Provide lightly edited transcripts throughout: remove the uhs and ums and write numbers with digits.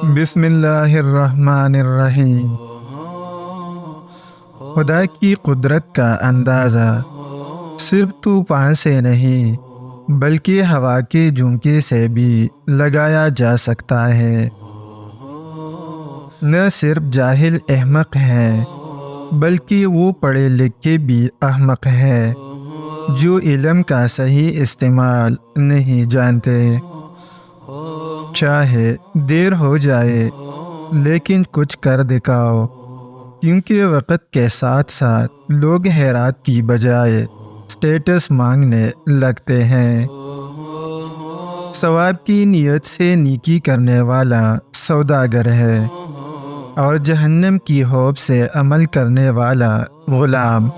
بسم اللہ الرحمن الرحیم۔ خدا کی قدرت کا اندازہ صرف طوفان سے نہیں بلکہ ہوا کے جھونکے سے بھی لگایا جا سکتا ہے۔ نہ صرف جاہل احمق ہیں بلکہ وہ پڑھے لکھے بھی احمق ہیں جو علم کا صحیح استعمال نہیں جانتے۔ چاہے دیر ہو جائے لیکن کچھ کر دکھاؤ، کیونکہ وقت کے ساتھ ساتھ لوگ خیرات کی بجائے سٹیٹس مانگنے لگتے ہیں۔ ثواب کی نیت سے نیکی کرنے والا سوداگر ہے اور جہنم کی خوف سے عمل کرنے والا غلام۔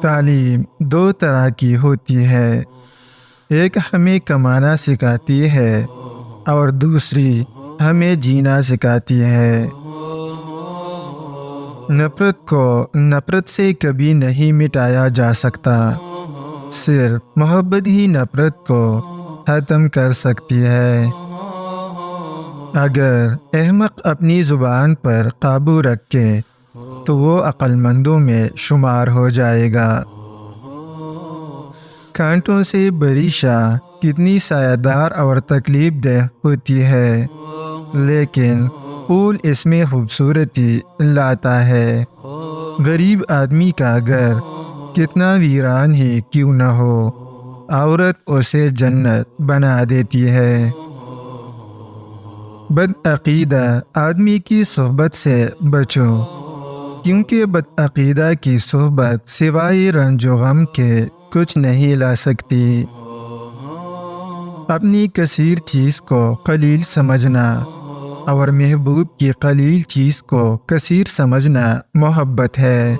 تعلیم دو طرح کی ہوتی ہے، ایک ہمیں کمانا سکھاتی ہے اور دوسری ہمیں جینا سکھاتی ہے۔ نفرت کو نفرت سے کبھی نہیں مٹایا جا سکتا، صرف محبت ہی نفرت کو ختم کر سکتی ہے۔ اگر احمق اپنی زبان پر قابو رکھے تو وہ عقل مندوں میں شمار ہو جائے گا۔ کانٹوں سے بھری شاہ کتنی سایہ دار اور تکلیف دہ ہوتی ہے، لیکن پھول اس میں خوبصورتی لاتا ہے۔ غریب آدمی کا گھر کتنا ویران ہی کیوں نہ ہو، عورت اسے جنت بنا دیتی ہے۔ بدعقیدہ آدمی کی صحبت سے بچو، کیونکہ بدعقیدہ کی صحبت سوائے رنج و غم کے کچھ نہیں لا سکتی۔ اپنی کثیر چیز کو قلیل سمجھنا اور محبوب کی قلیل چیز کو کثیر سمجھنا محبت ہے۔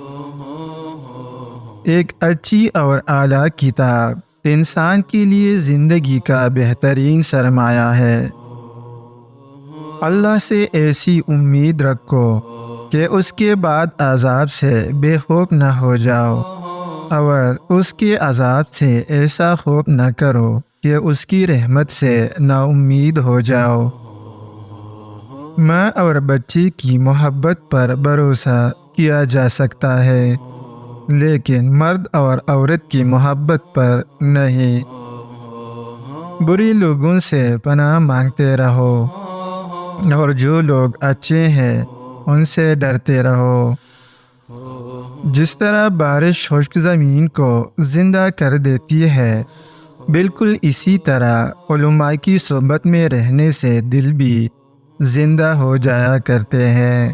ایک اچھی اور اعلیٰ کتاب انسان کے لیے زندگی کا بہترین سرمایہ ہے۔ اللہ سے ایسی امید رکھو کہ اس کے بعد عذاب سے بے خوف نہ ہو جاؤ، اور اس کے عذاب سے ایسا خوف نہ کرو کہ اس کی رحمت سے نا امید ہو جاؤ۔ ماں اور بچے کی محبت پر بھروسہ کیا جا سکتا ہے، لیکن مرد اور عورت کی محبت پر نہیں۔ برے لوگوں سے پناہ مانگتے رہو، اور جو لوگ اچھے ہیں ان سے ڈرتے رہو۔ جس طرح بارش خشک زمین کو زندہ کر دیتی ہے، بالکل اسی طرح علماء کی صحبت میں رہنے سے دل بھی زندہ ہو جایا کرتے ہیں۔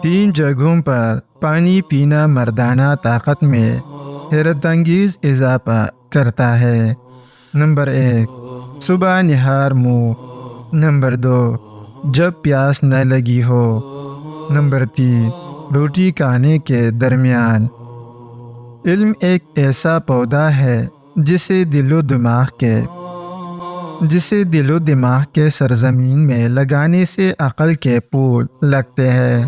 3 جگہوں پر پانی پینا مردانہ طاقت میں حیرت انگیز اضافہ کرتا ہے۔ نمبر 1، صبح نہار منہ۔ نمبر 2، جب پیاس نہ لگی ہو۔ نمبر 3، روٹی کھانے کے درمیان۔ علم ایک ایسا پودا ہے جسے دل و دماغ کے سرزمین میں لگانے سے عقل کے پھول لگتے ہیں۔